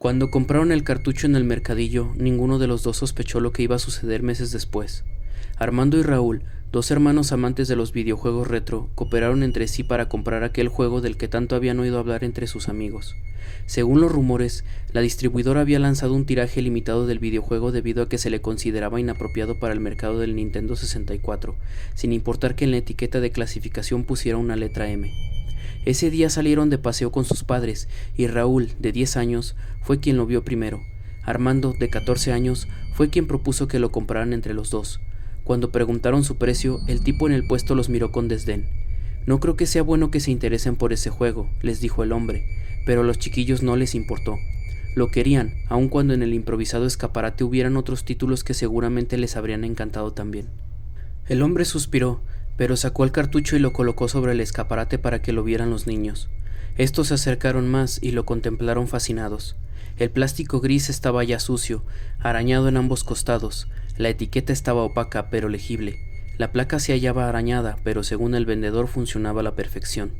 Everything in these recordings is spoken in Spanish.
Cuando compraron el cartucho en el mercadillo, ninguno de los dos sospechó lo que iba a suceder meses después. Armando y Raúl, dos hermanos amantes de los videojuegos retro, cooperaron entre sí para comprar aquel juego del que tanto habían oído hablar entre sus amigos. Según los rumores, la distribuidora había lanzado un tiraje limitado del videojuego debido a que se le consideraba inapropiado para el mercado del Nintendo 64, sin importar que en la etiqueta de clasificación pusiera una letra M. Ese día salieron de paseo con sus padres, y Raúl, de 10 años, fue quien lo vio primero. Armando, de 14 años, fue quien propuso que lo compraran entre los dos. Cuando preguntaron su precio, el tipo en el puesto los miró con desdén. «No creo que sea bueno que se interesen por ese juego», les dijo el hombre, pero a los chiquillos no les importó. Lo querían, aun cuando en el improvisado escaparate hubieran otros títulos que seguramente les habrían encantado también. El hombre suspiró, pero sacó el cartucho y lo colocó sobre el escaparate para que lo vieran los niños. Estos se acercaron más y lo contemplaron fascinados. El plástico gris estaba ya sucio, arañado en ambos costados. La etiqueta estaba opaca pero legible. La placa se hallaba arañada, pero según el vendedor funcionaba a la perfección.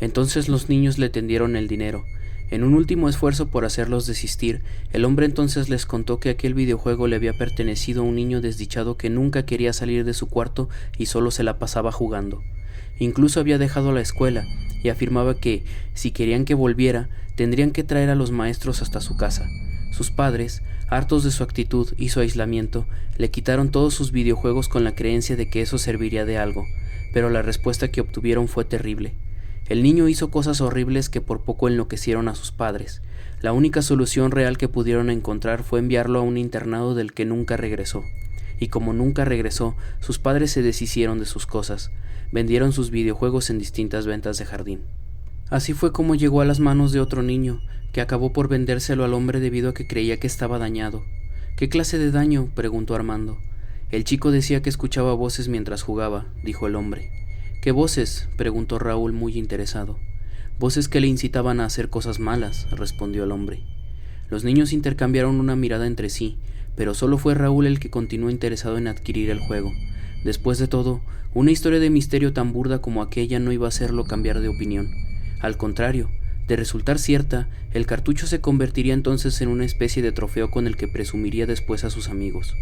Entonces los niños le tendieron el dinero. En un último esfuerzo por hacerlos desistir, el hombre entonces les contó que aquel videojuego le había pertenecido a un niño desdichado que nunca quería salir de su cuarto y solo se la pasaba jugando. Incluso había dejado la escuela y afirmaba que, si querían que volviera, tendrían que traer a los maestros hasta su casa. Sus padres, hartos de su actitud y su aislamiento, le quitaron todos sus videojuegos con la creencia de que eso serviría de algo, pero la respuesta que obtuvieron fue terrible. El niño hizo cosas horribles que por poco enloquecieron a sus padres. La única solución real que pudieron encontrar fue enviarlo a un internado del que nunca regresó. Y como nunca regresó, sus padres se deshicieron de sus cosas. Vendieron sus videojuegos en distintas ventas de jardín. Así fue como llegó a las manos de otro niño, que acabó por vendérselo al hombre debido a que creía que estaba dañado. «¿Qué clase de daño?», preguntó Armando. «El chico decía que escuchaba voces mientras jugaba», dijo el hombre. «¿Qué voces?», preguntó Raúl muy interesado. «Voces que le incitaban a hacer cosas malas», respondió el hombre. Los niños intercambiaron una mirada entre sí, pero solo fue Raúl el que continuó interesado en adquirir el juego. Después de todo, una historia de misterio tan burda como aquella no iba a hacerlo cambiar de opinión. Al contrario, de resultar cierta, el cartucho se convertiría entonces en una especie de trofeo con el que presumiría después a sus amigos.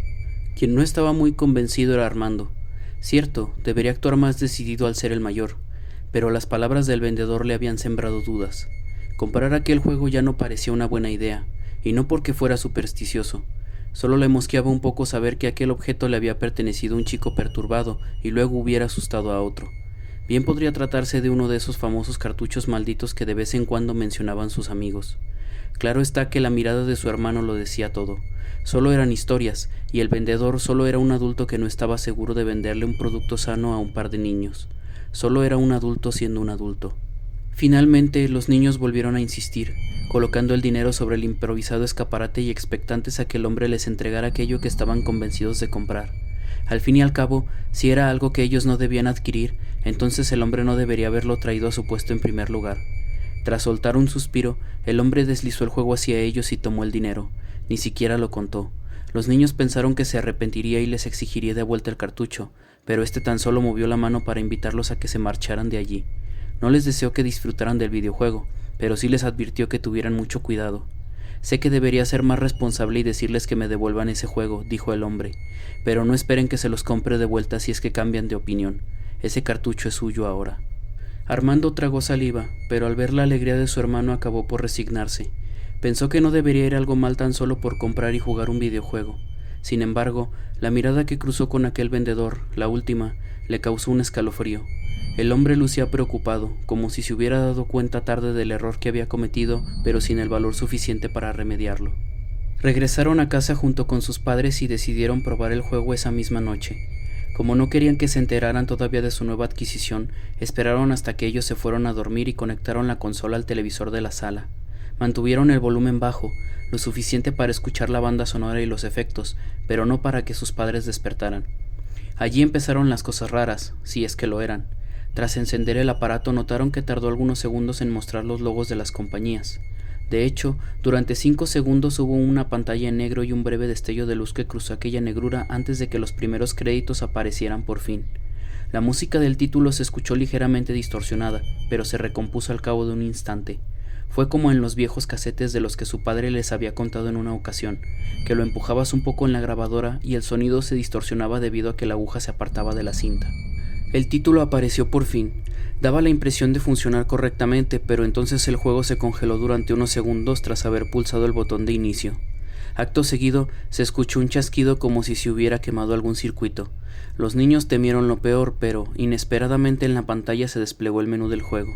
Quien no estaba muy convencido era Armando. Cierto, debería actuar más decidido al ser el mayor, pero las palabras del vendedor le habían sembrado dudas. Comprar aquel juego ya no parecía una buena idea, y no porque fuera supersticioso. Solo le mosqueaba un poco saber que aquel objeto le había pertenecido a un chico perturbado y luego hubiera asustado a otro. Bien podría tratarse de uno de esos famosos cartuchos malditos que de vez en cuando mencionaban sus amigos. Claro está que la mirada de su hermano lo decía todo. Solo eran historias, y el vendedor solo era un adulto que no estaba seguro de venderle un producto sano a un par de niños. Solo era un adulto siendo un adulto. Finalmente, los niños volvieron a insistir, colocando el dinero sobre el improvisado escaparate y expectantes a que el hombre les entregara aquello que estaban convencidos de comprar. Al fin y al cabo, si era algo que ellos no debían adquirir, entonces el hombre no debería haberlo traído a su puesto en primer lugar. Tras soltar un suspiro, el hombre deslizó el juego hacia ellos y tomó el dinero. Ni siquiera lo contó. Los niños pensaron que se arrepentiría y les exigiría de vuelta el cartucho, pero este tan solo movió la mano para invitarlos a que se marcharan de allí. No les deseó que disfrutaran del videojuego, pero sí les advirtió que tuvieran mucho cuidado. «Sé que debería ser más responsable y decirles que me devuelvan ese juego», dijo el hombre, «pero no esperen que se los compre de vuelta si es que cambian de opinión. Ese cartucho es suyo ahora». Armando tragó saliva, pero al ver la alegría de su hermano acabó por resignarse. Pensó que no debería ir algo mal tan solo por comprar y jugar un videojuego. Sin embargo, la mirada que cruzó con aquel vendedor, la última, le causó un escalofrío. El hombre lucía preocupado, como si se hubiera dado cuenta tarde del error que había cometido, pero sin el valor suficiente para remediarlo. Regresaron a casa junto con sus padres y decidieron probar el juego esa misma noche. Como no querían que se enteraran todavía de su nueva adquisición, esperaron hasta que ellos se fueron a dormir y conectaron la consola al televisor de la sala. Mantuvieron el volumen bajo, lo suficiente para escuchar la banda sonora y los efectos, pero no para que sus padres despertaran. Allí empezaron las cosas raras, si es que lo eran. Tras encender el aparato notaron que tardó algunos segundos en mostrar los logos de las compañías. De hecho, durante 5 segundos hubo una pantalla en negro y un breve destello de luz que cruzó aquella negrura antes de que los primeros créditos aparecieran por fin. La música del título se escuchó ligeramente distorsionada, pero se recompuso al cabo de un instante. Fue como en los viejos casetes de los que su padre les había contado en una ocasión, que lo empujabas un poco en la grabadora y el sonido se distorsionaba debido a que la aguja se apartaba de la cinta. El título apareció por fin. Daba la impresión de funcionar correctamente, pero entonces el juego se congeló durante unos segundos tras haber pulsado el botón de inicio. Acto seguido, se escuchó un chasquido como si se hubiera quemado algún circuito. Los niños temieron lo peor, pero inesperadamente en la pantalla se desplegó el menú del juego.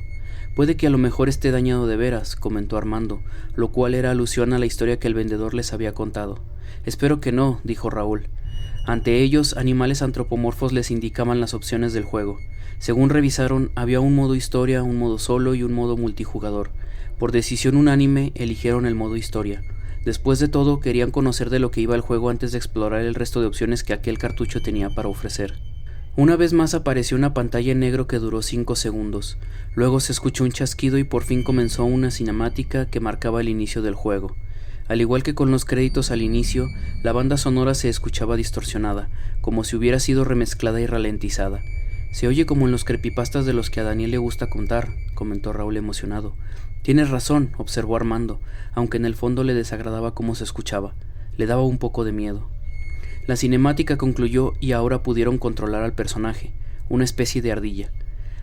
«Puede que a lo mejor esté dañado de veras», comentó Armando, lo cual era alusión a la historia que el vendedor les había contado. «Espero que no», dijo Raúl. Ante ellos, animales antropomorfos les indicaban las opciones del juego. Según revisaron, había un modo historia, un modo solo y un modo multijugador. Por decisión unánime, eligieron el modo historia. Después de todo, querían conocer de lo que iba el juego antes de explorar el resto de opciones que aquel cartucho tenía para ofrecer. Una vez más apareció una pantalla en negro que duró 5 segundos. Luego se escuchó un chasquido y por fin comenzó una cinemática que marcaba el inicio del juego. Al igual que con los créditos al inicio, la banda sonora se escuchaba distorsionada, como si hubiera sido remezclada y ralentizada. «Se oye como en los creepypastas de los que a Daniel le gusta contar», comentó Raúl emocionado. «Tienes razón», observó Armando, aunque en el fondo le desagradaba cómo se escuchaba. Le daba un poco de miedo. La cinemática concluyó y ahora pudieron controlar al personaje, una especie de ardilla.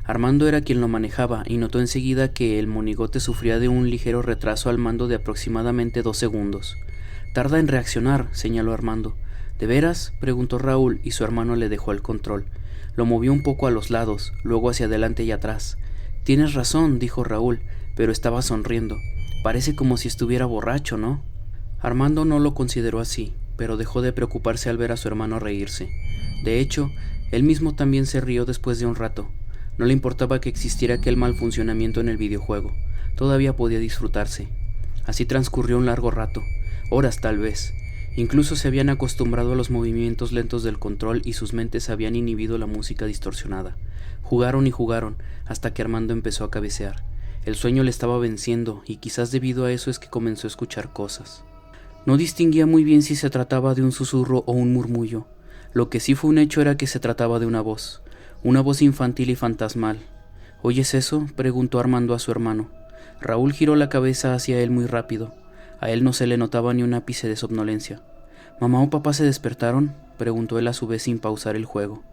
Armando era quien lo manejaba y notó enseguida que el monigote sufría de un ligero retraso al mando de aproximadamente 2 segundos. «Tarda en reaccionar», señaló Armando. «¿De veras?», preguntó Raúl y su hermano le dejó el control. Lo movió un poco a los lados, luego hacia adelante y atrás. «Tienes razón», dijo Raúl, pero estaba sonriendo. «Parece como si estuviera borracho, ¿no?». Armando no lo consideró así, pero dejó de preocuparse al ver a su hermano reírse. De hecho, él mismo también se rió después de un rato. No le importaba que existiera aquel mal funcionamiento en el videojuego. Todavía podía disfrutarse. Así transcurrió un largo rato, horas tal vez. Incluso se habían acostumbrado a los movimientos lentos del control y sus mentes habían inhibido la música distorsionada. Jugaron y jugaron, hasta que Armando empezó a cabecear. El sueño le estaba venciendo, y quizás debido a eso es que comenzó a escuchar cosas. No distinguía muy bien si se trataba de un susurro o un murmullo. Lo que sí fue un hecho era que se trataba de una voz infantil y fantasmal. «¿Oyes eso?», preguntó Armando a su hermano. Raúl giró la cabeza hacia él muy rápido. A él no se le notaba ni un ápice de somnolencia. «¿Mamá o papá se despertaron?», preguntó él a su vez sin pausar el juego.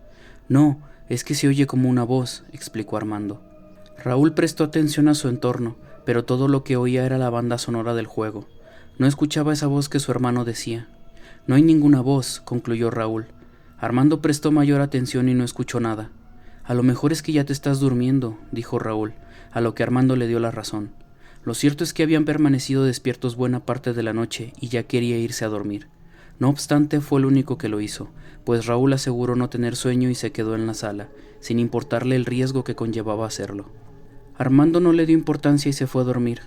«No, es que se oye como una voz», explicó Armando. Raúl prestó atención a su entorno, pero todo lo que oía era la banda sonora del juego. No escuchaba esa voz que su hermano decía. «No hay ninguna voz», concluyó Raúl. Armando prestó mayor atención y no escuchó nada. «A lo mejor es que ya te estás durmiendo», dijo Raúl, a lo que Armando le dio la razón. Lo cierto es que habían permanecido despiertos buena parte de la noche y ya quería irse a dormir. No obstante, fue el único que lo hizo, pues Raúl aseguró no tener sueño y se quedó en la sala, sin importarle el riesgo que conllevaba hacerlo. Armando no le dio importancia y se fue a dormir.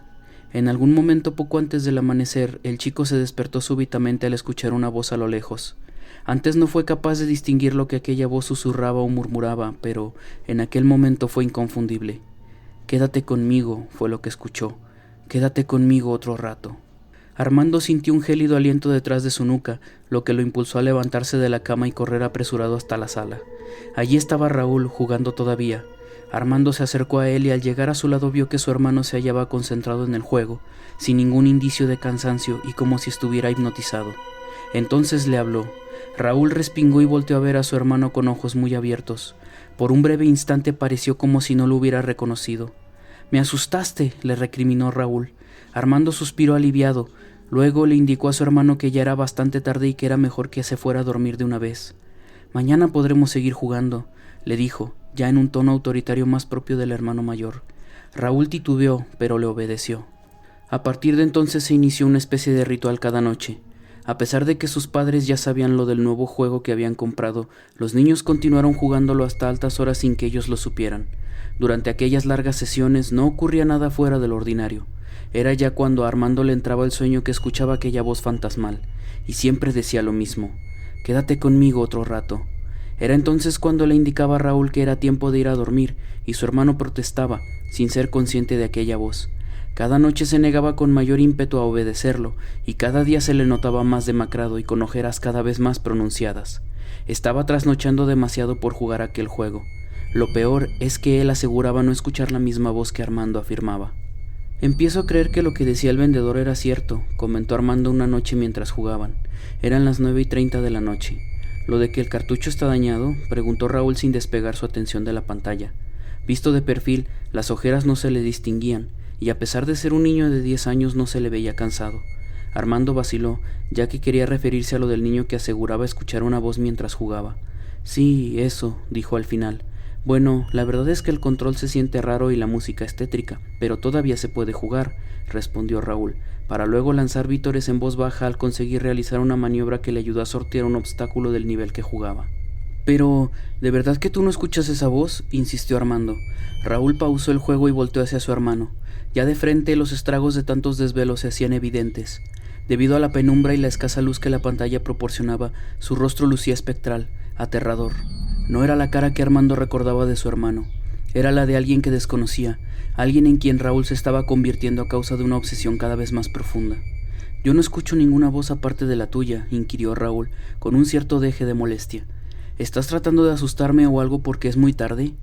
En algún momento poco antes del amanecer, el chico se despertó súbitamente al escuchar una voz a lo lejos. Antes no fue capaz de distinguir lo que aquella voz susurraba o murmuraba, pero en aquel momento fue inconfundible. «Quédate conmigo», fue lo que escuchó. «Quédate conmigo otro rato». Armando sintió un gélido aliento detrás de su nuca, lo que lo impulsó a levantarse de la cama y correr apresurado hasta la sala. Allí estaba Raúl, jugando todavía. Armando se acercó a él y al llegar a su lado vio que su hermano se hallaba concentrado en el juego, sin ningún indicio de cansancio y como si estuviera hipnotizado. Entonces le habló. Raúl respingó y volteó a ver a su hermano con ojos muy abiertos. Por un breve instante pareció como si no lo hubiera reconocido. «Me asustaste», le recriminó Raúl. Armando suspiró aliviado. Luego le indicó a su hermano que ya era bastante tarde y que era mejor que se fuera a dormir de una vez. «Mañana podremos seguir jugando», le dijo, ya en un tono autoritario más propio del hermano mayor. Raúl titubeó, pero le obedeció. A partir de entonces se inició una especie de ritual cada noche. A pesar de que sus padres ya sabían lo del nuevo juego que habían comprado, los niños continuaron jugándolo hasta altas horas sin que ellos lo supieran. Durante aquellas largas sesiones no ocurría nada fuera de lo ordinario. Era ya cuando a Armando le entraba el sueño que escuchaba aquella voz fantasmal, y siempre decía lo mismo: «Quédate conmigo otro rato». Era entonces cuando le indicaba a Raúl que era tiempo de ir a dormir, y su hermano protestaba, sin ser consciente de aquella voz. Cada noche se negaba con mayor ímpetu a obedecerlo, y cada día se le notaba más demacrado y con ojeras cada vez más pronunciadas. Estaba trasnochando demasiado por jugar aquel juego. Lo peor es que él aseguraba no escuchar la misma voz que Armando afirmaba. Empiezo a creer que lo que decía el vendedor era cierto, comentó Armando una noche mientras jugaban. Eran las 9:30 de la noche. ¿Lo de que el cartucho está dañado?, preguntó Raúl sin despegar su atención de la pantalla. Visto de perfil, las ojeras no se le distinguían, y a pesar de ser un niño de 10 años no se le veía cansado. Armando vaciló, ya que quería referirse a lo del niño que aseguraba escuchar una voz mientras jugaba. Sí, eso, dijo al final. Bueno, la verdad es que el control se siente raro y la música es tétrica, pero todavía se puede jugar, respondió Raúl, para luego lanzar vítores en voz baja al conseguir realizar una maniobra que le ayudó a sortear un obstáculo del nivel que jugaba. Pero, ¿de verdad que tú no escuchas esa voz?, insistió Armando. Raúl pausó el juego y volteó hacia su hermano. Ya de frente los estragos de tantos desvelos se hacían evidentes. Debido a la penumbra y la escasa luz que la pantalla proporcionaba, su rostro lucía espectral, aterrador. No era la cara que Armando recordaba de su hermano, era la de alguien que desconocía, alguien en quien Raúl se estaba convirtiendo a causa de una obsesión cada vez más profunda. Yo no escucho ninguna voz aparte de la tuya, inquirió Raúl, con un cierto deje de molestia. ¿Estás tratando de asustarme o algo porque es muy tarde?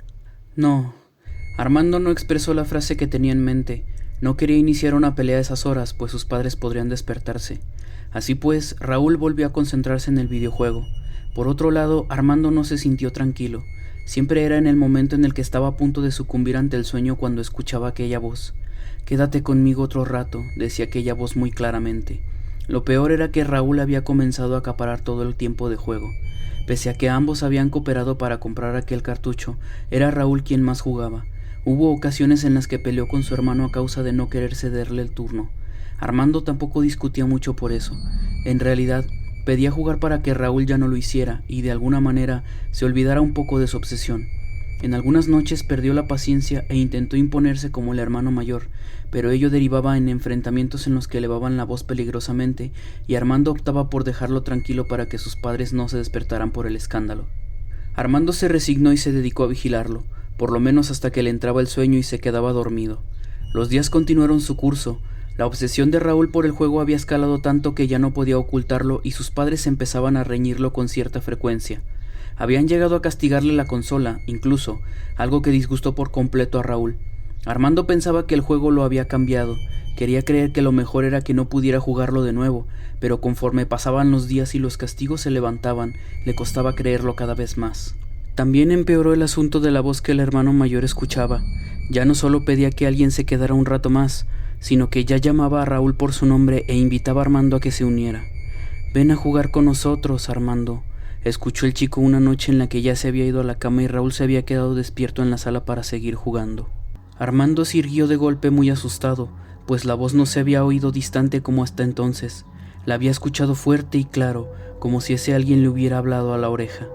No. Armando no expresó la frase que tenía en mente. No quería iniciar una pelea a esas horas, pues sus padres podrían despertarse. Así pues, Raúl volvió a concentrarse en el videojuego. Por otro lado, Armando no se sintió tranquilo. Siempre era en el momento en el que estaba a punto de sucumbir ante el sueño cuando escuchaba aquella voz. «Quédate conmigo otro rato», decía aquella voz muy claramente. Lo peor era que Raúl había comenzado a acaparar todo el tiempo de juego. Pese a que ambos habían cooperado para comprar aquel cartucho, era Raúl quien más jugaba. Hubo ocasiones en las que peleó con su hermano a causa de no querer cederle el turno. Armando tampoco discutía mucho por eso. En realidad, pedía jugar para que Raúl ya no lo hiciera y de alguna manera se olvidara un poco de su obsesión. En algunas noches perdió la paciencia e intentó imponerse como el hermano mayor, pero ello derivaba en enfrentamientos en los que elevaban la voz peligrosamente y Armando optaba por dejarlo tranquilo para que sus padres no se despertaran por el escándalo. Armando se resignó y se dedicó a vigilarlo, por lo menos hasta que le entraba el sueño y se quedaba dormido. Los días continuaron su curso. La obsesión de Raúl por el juego había escalado tanto que ya no podía ocultarlo y sus padres empezaban a reñirlo con cierta frecuencia. Habían llegado a castigarle la consola, incluso, algo que disgustó por completo a Raúl. Armando pensaba que el juego lo había cambiado, quería creer que lo mejor era que no pudiera jugarlo de nuevo, pero conforme pasaban los días y los castigos se levantaban, le costaba creerlo cada vez más. También empeoró el asunto de la voz que el hermano mayor escuchaba. Ya no solo pedía que alguien se quedara un rato más, sino que ya llamaba a Raúl por su nombre e invitaba a Armando a que se uniera. «Ven a jugar con nosotros, Armando», escuchó el chico una noche en la que ya se había ido a la cama y Raúl se había quedado despierto en la sala para seguir jugando. Armando se irguió de golpe muy asustado, pues la voz no se había oído distante como hasta entonces. La había escuchado fuerte y claro, como si ese alguien le hubiera hablado a la oreja.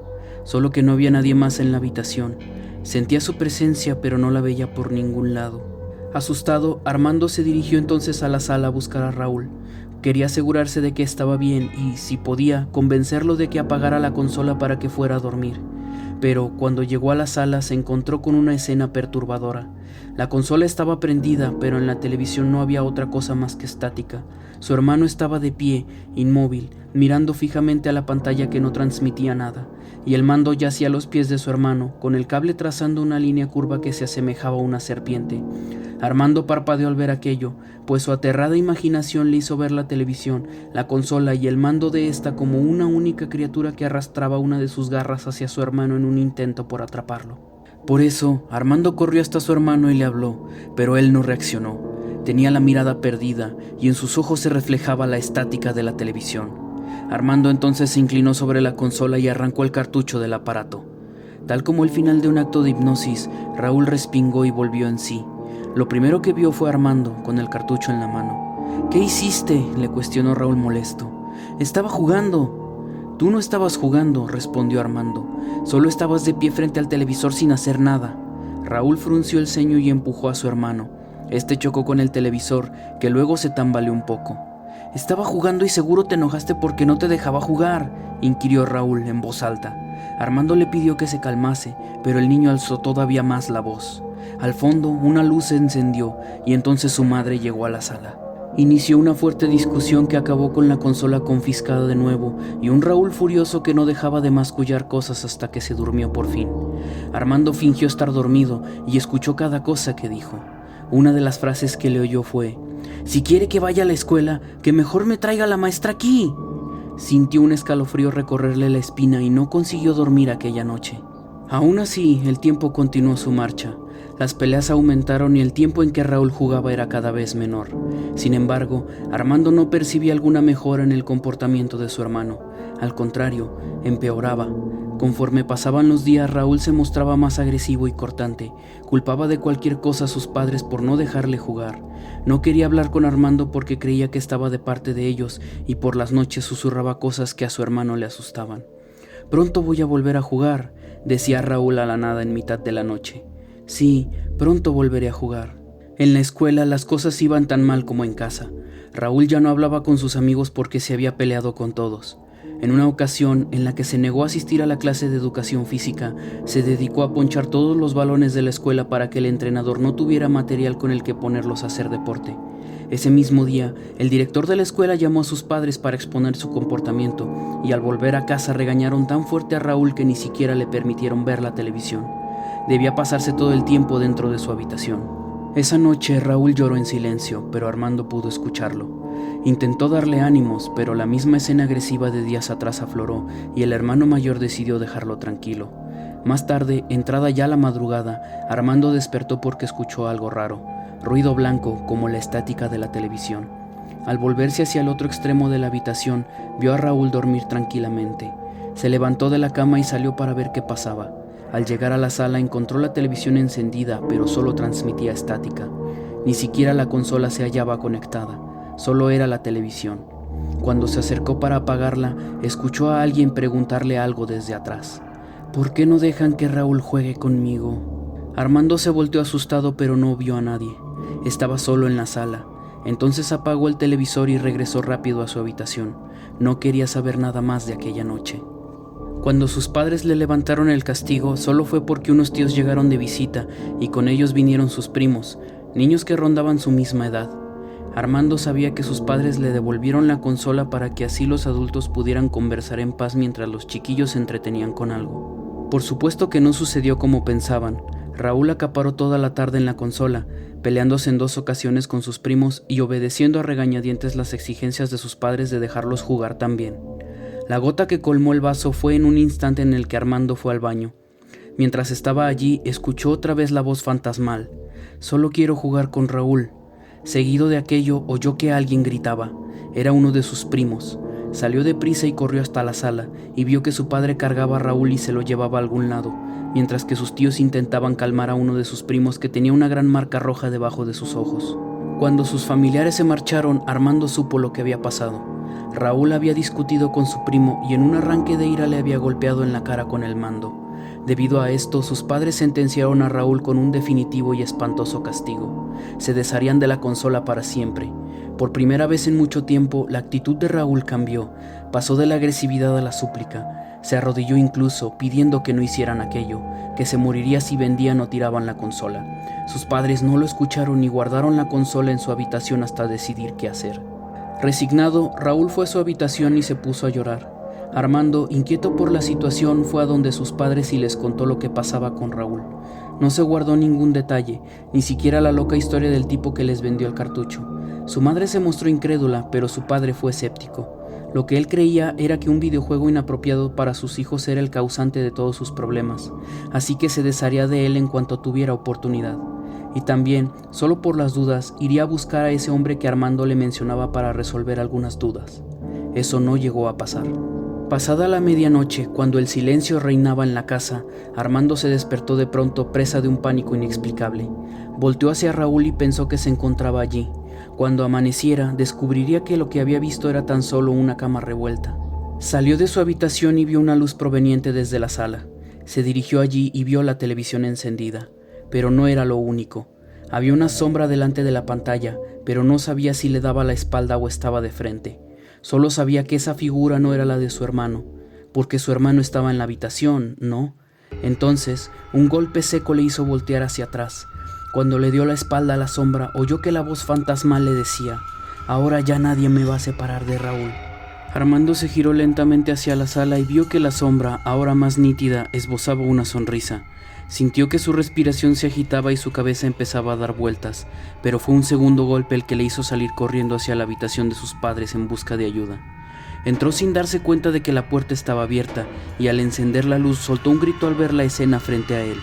Solo que no había nadie más en la habitación. Sentía su presencia, pero no la veía por ningún lado. Asustado, Armando se dirigió entonces a la sala a buscar a Raúl. Quería asegurarse de que estaba bien y, si podía, convencerlo de que apagara la consola para que fuera a dormir. Pero cuando llegó a la sala se encontró con una escena perturbadora. La consola estaba prendida, pero en la televisión no había otra cosa más que estática. Su hermano estaba de pie, inmóvil, mirando fijamente a la pantalla que no transmitía nada, y el mando yacía a los pies de su hermano, con el cable trazando una línea curva que se asemejaba a una serpiente. Armando parpadeó al ver aquello, pues su aterrada imaginación le hizo ver la televisión, la consola y el mando de esta como una única criatura que arrastraba una de sus garras hacia su hermano en un intento por atraparlo. Por eso, Armando corrió hasta su hermano y le habló, pero él no reaccionó. Tenía la mirada perdida y en sus ojos se reflejaba la estática de la televisión. Armando entonces se inclinó sobre la consola y arrancó el cartucho del aparato. Tal como el final de un acto de hipnosis, Raúl respingó y volvió en sí. Lo primero que vio fue a Armando, con el cartucho en la mano. «¿Qué hiciste?», le cuestionó Raúl molesto. «Estaba jugando». «Tú no estabas jugando», respondió Armando. «Solo estabas de pie frente al televisor sin hacer nada». Raúl frunció el ceño y empujó a su hermano. Este chocó con el televisor, que luego se tambaleó un poco. «Estaba jugando y seguro te enojaste porque no te dejaba jugar», inquirió Raúl en voz alta. Armando le pidió que se calmase, pero el niño alzó todavía más la voz. Al fondo, una luz se encendió y entonces su madre llegó a la sala. Inició una fuerte discusión que acabó con la consola confiscada de nuevo y un Raúl furioso que no dejaba de mascullar cosas hasta que se durmió por fin. Armando fingió estar dormido y escuchó cada cosa que dijo. Una de las frases que le oyó fue: «Si quiere que vaya a la escuela, que mejor me traiga la maestra aquí». Sintió un escalofrío recorrerle la espina y no consiguió dormir aquella noche. Aún así, el tiempo continuó su marcha. Las peleas aumentaron y el tiempo en que Raúl jugaba era cada vez menor. Sin embargo, Armando no percibía alguna mejora en el comportamiento de su hermano. Al contrario, empeoraba. Conforme pasaban los días, Raúl se mostraba más agresivo y cortante. Culpaba de cualquier cosa a sus padres por no dejarle jugar. No quería hablar con Armando porque creía que estaba de parte de ellos y por las noches susurraba cosas que a su hermano le asustaban. «Pronto voy a volver a jugar», decía Raúl a la nada en mitad de la noche. «Sí, pronto volveré a jugar». En la escuela las cosas iban tan mal como en casa. Raúl ya no hablaba con sus amigos porque se había peleado con todos. En una ocasión en la que se negó a asistir a la clase de educación física, se dedicó a ponchar todos los balones de la escuela para que el entrenador no tuviera material con el que ponerlos a hacer deporte. Ese mismo día, el director de la escuela llamó a sus padres para exponer su comportamiento, y al volver a casa regañaron tan fuerte a Raúl que ni siquiera le permitieron ver la televisión. Debía pasarse todo el tiempo dentro de su habitación. Esa noche Raúl lloró en silencio, pero Armando pudo escucharlo. Intentó darle ánimos, pero la misma escena agresiva de días atrás afloró y el hermano mayor decidió dejarlo tranquilo. Más tarde, entrada ya la madrugada, Armando despertó porque escuchó algo raro, ruido blanco como la estática de la televisión. Al volverse hacia el otro extremo de la habitación, vio a Raúl dormir tranquilamente. Se levantó de la cama y salió para ver qué pasaba. Al llegar a la sala encontró la televisión encendida, pero solo transmitía estática. Ni siquiera la consola se hallaba conectada. Solo era la televisión. Cuando se acercó para apagarla, escuchó a alguien preguntarle algo desde atrás. «¿Por qué no dejan que Raúl juegue conmigo?». Armando se volteó asustado, pero no vio a nadie. Estaba solo en la sala. Entonces apagó el televisor y regresó rápido a su habitación. No quería saber nada más de aquella noche. Cuando sus padres le levantaron el castigo, solo fue porque unos tíos llegaron de visita y con ellos vinieron sus primos, niños que rondaban su misma edad. Armando sabía que sus padres le devolvieron la consola para que así los adultos pudieran conversar en paz mientras los chiquillos se entretenían con algo. Por supuesto que no sucedió como pensaban. Raúl acaparó toda la tarde en la consola, peleándose en 2 ocasiones con sus primos y obedeciendo a regañadientes las exigencias de sus padres de dejarlos jugar también. La gota que colmó el vaso fue en un instante en el que Armando fue al baño. Mientras estaba allí, escuchó otra vez la voz fantasmal: «Solo quiero jugar con Raúl». Seguido de aquello, oyó que alguien gritaba. Era uno de sus primos. Salió deprisa y corrió hasta la sala, y vio que su padre cargaba a Raúl y se lo llevaba a algún lado, mientras que sus tíos intentaban calmar a uno de sus primos que tenía una gran marca roja debajo de sus ojos. Cuando sus familiares se marcharon, Armando supo lo que había pasado. Raúl había discutido con su primo y en un arranque de ira le había golpeado en la cara con el mando. Debido a esto, sus padres sentenciaron a Raúl con un definitivo y espantoso castigo. Se desharían de la consola para siempre. Por primera vez en mucho tiempo, la actitud de Raúl cambió. Pasó de la agresividad a la súplica. Se arrodilló incluso, pidiendo que no hicieran aquello, que se moriría si vendían o tiraban la consola. Sus padres no lo escucharon y guardaron la consola en su habitación hasta decidir qué hacer. Resignado, Raúl fue a su habitación y se puso a llorar. Armando, inquieto por la situación, fue a donde sus padres y les contó lo que pasaba con Raúl. No se guardó ningún detalle, ni siquiera la loca historia del tipo que les vendió el cartucho. Su madre se mostró incrédula, pero su padre fue escéptico. Lo que él creía era que un videojuego inapropiado para sus hijos era el causante de todos sus problemas, así que se desharía de él en cuanto tuviera oportunidad. Y también, solo por las dudas, iría a buscar a ese hombre que Armando le mencionaba para resolver algunas dudas. Eso no llegó a pasar. Pasada la medianoche, cuando el silencio reinaba en la casa, Armando se despertó de pronto presa de un pánico inexplicable. Volteó hacia Raúl y pensó que se encontraba allí. Cuando amaneciera, descubriría que lo que había visto era tan solo una cama revuelta. Salió de su habitación y vio una luz proveniente desde la sala. Se dirigió allí y vio la televisión encendida. Pero no era lo único. Había una sombra delante de la pantalla, pero no sabía si le daba la espalda o estaba de frente. Solo sabía que esa figura no era la de su hermano, porque su hermano estaba en la habitación, ¿no? Entonces, un golpe seco le hizo voltear hacia atrás. Cuando le dio la espalda a la sombra, oyó que la voz fantasmal le decía: «Ahora ya nadie me va a separar de Raúl». Armando se giró lentamente hacia la sala y vio que la sombra, ahora más nítida, esbozaba una sonrisa. Sintió que su respiración se agitaba y su cabeza empezaba a dar vueltas, pero fue un segundo golpe el que le hizo salir corriendo hacia la habitación de sus padres en busca de ayuda. Entró sin darse cuenta de que la puerta estaba abierta y al encender la luz soltó un grito al ver la escena frente a él.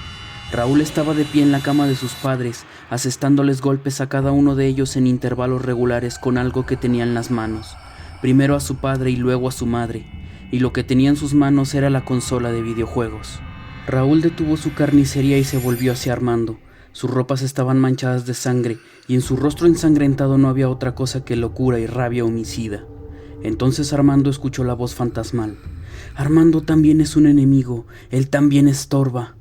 Raúl estaba de pie en la cama de sus padres, asestándoles golpes a cada uno de ellos en intervalos regulares con algo que tenía en las manos. Primero a su padre y luego a su madre, y lo que tenía en sus manos era la consola de videojuegos. Raúl detuvo su carnicería y se volvió hacia Armando. Sus ropas estaban manchadas de sangre y en su rostro ensangrentado no había otra cosa que locura y rabia homicida. Entonces Armando escuchó la voz fantasmal. Armando también es un enemigo, él también estorba.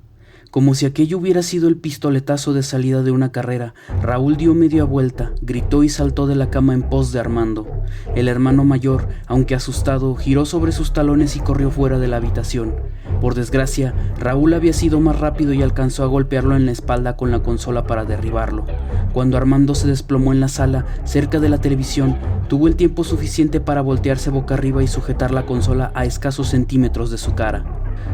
Como si aquello hubiera sido el pistoletazo de salida de una carrera, Raúl dio media vuelta, gritó y saltó de la cama en pos de Armando. El hermano mayor, aunque asustado, giró sobre sus talones y corrió fuera de la habitación. Por desgracia, Raúl había sido más rápido y alcanzó a golpearlo en la espalda con la consola para derribarlo. Cuando Armando se desplomó en la sala, cerca de la televisión, tuvo el tiempo suficiente para voltearse boca arriba y sujetar la consola a escasos centímetros de su cara.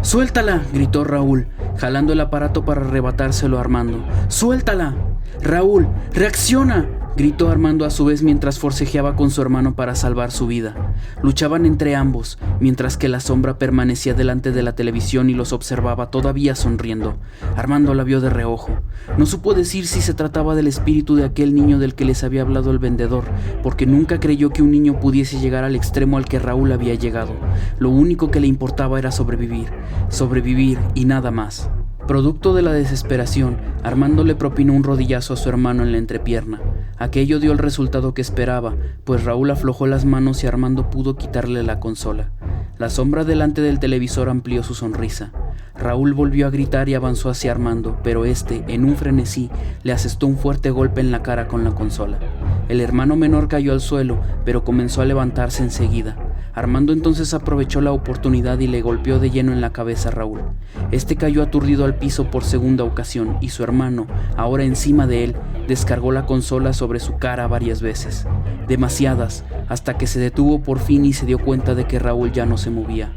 ¡Suéltala!, gritó Raúl, jalando el aparato para arrebatárselo a Armando. ¡Suéltala! ¡Raúl, reacciona!, gritó Armando a su vez mientras forcejeaba con su hermano para salvar su vida. Luchaban entre ambos, mientras que la sombra permanecía delante de la televisión y los observaba todavía sonriendo. Armando la vio de reojo. No supo decir si se trataba del espíritu de aquel niño del que les había hablado el vendedor, porque nunca creyó que un niño pudiese llegar al extremo al que Raúl había llegado. Lo único que le importaba era sobrevivir y nada más. Producto de la desesperación, Armando le propinó un rodillazo a su hermano en la entrepierna. Aquello dio el resultado que esperaba, pues Raúl aflojó las manos y Armando pudo quitarle la consola. La sombra delante del televisor amplió su sonrisa. Raúl volvió a gritar y avanzó hacia Armando, pero este, en un frenesí, le asestó un fuerte golpe en la cara con la consola. El hermano menor cayó al suelo, pero comenzó a levantarse enseguida. Armando entonces aprovechó la oportunidad y le golpeó de lleno en la cabeza a Raúl. Este cayó aturdido al piso por segunda ocasión y su hermano, ahora encima de él, descargó la consola sobre su cara varias veces. Demasiadas, hasta que se detuvo por fin y se dio cuenta de que Raúl ya no se movía.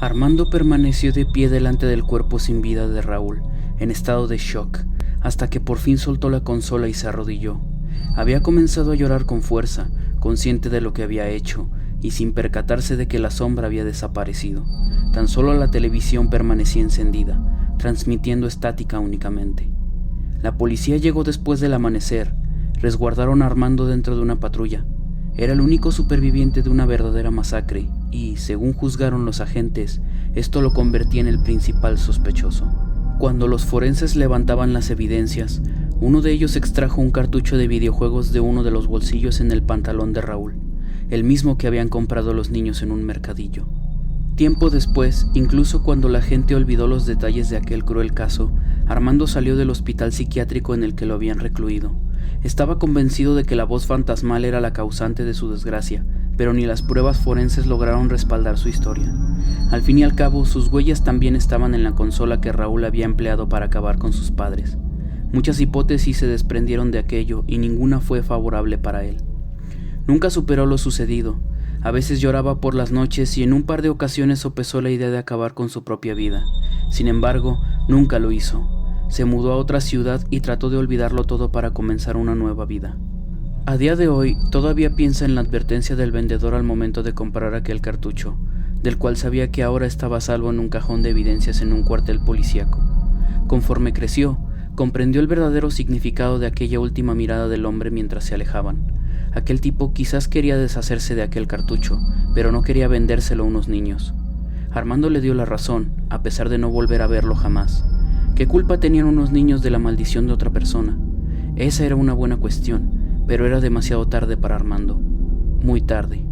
Armando permaneció de pie delante del cuerpo sin vida de Raúl, en estado de shock, hasta que por fin soltó la consola y se arrodilló. Había comenzado a llorar con fuerza, consciente de lo que había hecho, y sin percatarse de que la sombra había desaparecido. Tan solo la televisión permanecía encendida, transmitiendo estática únicamente. La policía llegó después del amanecer. Resguardaron a Armando dentro de una patrulla. Era el único superviviente de una verdadera masacre y, según juzgaron los agentes, esto lo convertía en el principal sospechoso. Cuando los forenses levantaban las evidencias, uno de ellos extrajo un cartucho de videojuegos de uno de los bolsillos en el pantalón de Raúl, el mismo que habían comprado los niños en un mercadillo. Tiempo después, incluso cuando la gente olvidó los detalles de aquel cruel caso, Armando salió del hospital psiquiátrico en el que lo habían recluido. Estaba convencido de que la voz fantasmal era la causante de su desgracia, pero ni las pruebas forenses lograron respaldar su historia. Al fin y al cabo, sus huellas también estaban en la consola que Raúl había empleado para acabar con sus padres. Muchas hipótesis se desprendieron de aquello y ninguna fue favorable para él. Nunca superó lo sucedido. A veces lloraba por las noches y en un par de ocasiones sopesó la idea de acabar con su propia vida. Sin embargo, nunca lo hizo. Se mudó a otra ciudad y trató de olvidarlo todo para comenzar una nueva vida. A día de hoy, todavía piensa en la advertencia del vendedor al momento de comprar aquel cartucho, del cual sabía que ahora estaba a salvo en un cajón de evidencias en un cuartel policíaco. Conforme creció, comprendió el verdadero significado de aquella última mirada del hombre mientras se alejaban. Aquel tipo quizás quería deshacerse de aquel cartucho, pero no quería vendérselo a unos niños. Armando le dio la razón, a pesar de no volver a verlo jamás. ¿Qué culpa tenían unos niños de la maldición de otra persona? Esa era una buena cuestión, pero era demasiado tarde para Armando. Muy tarde.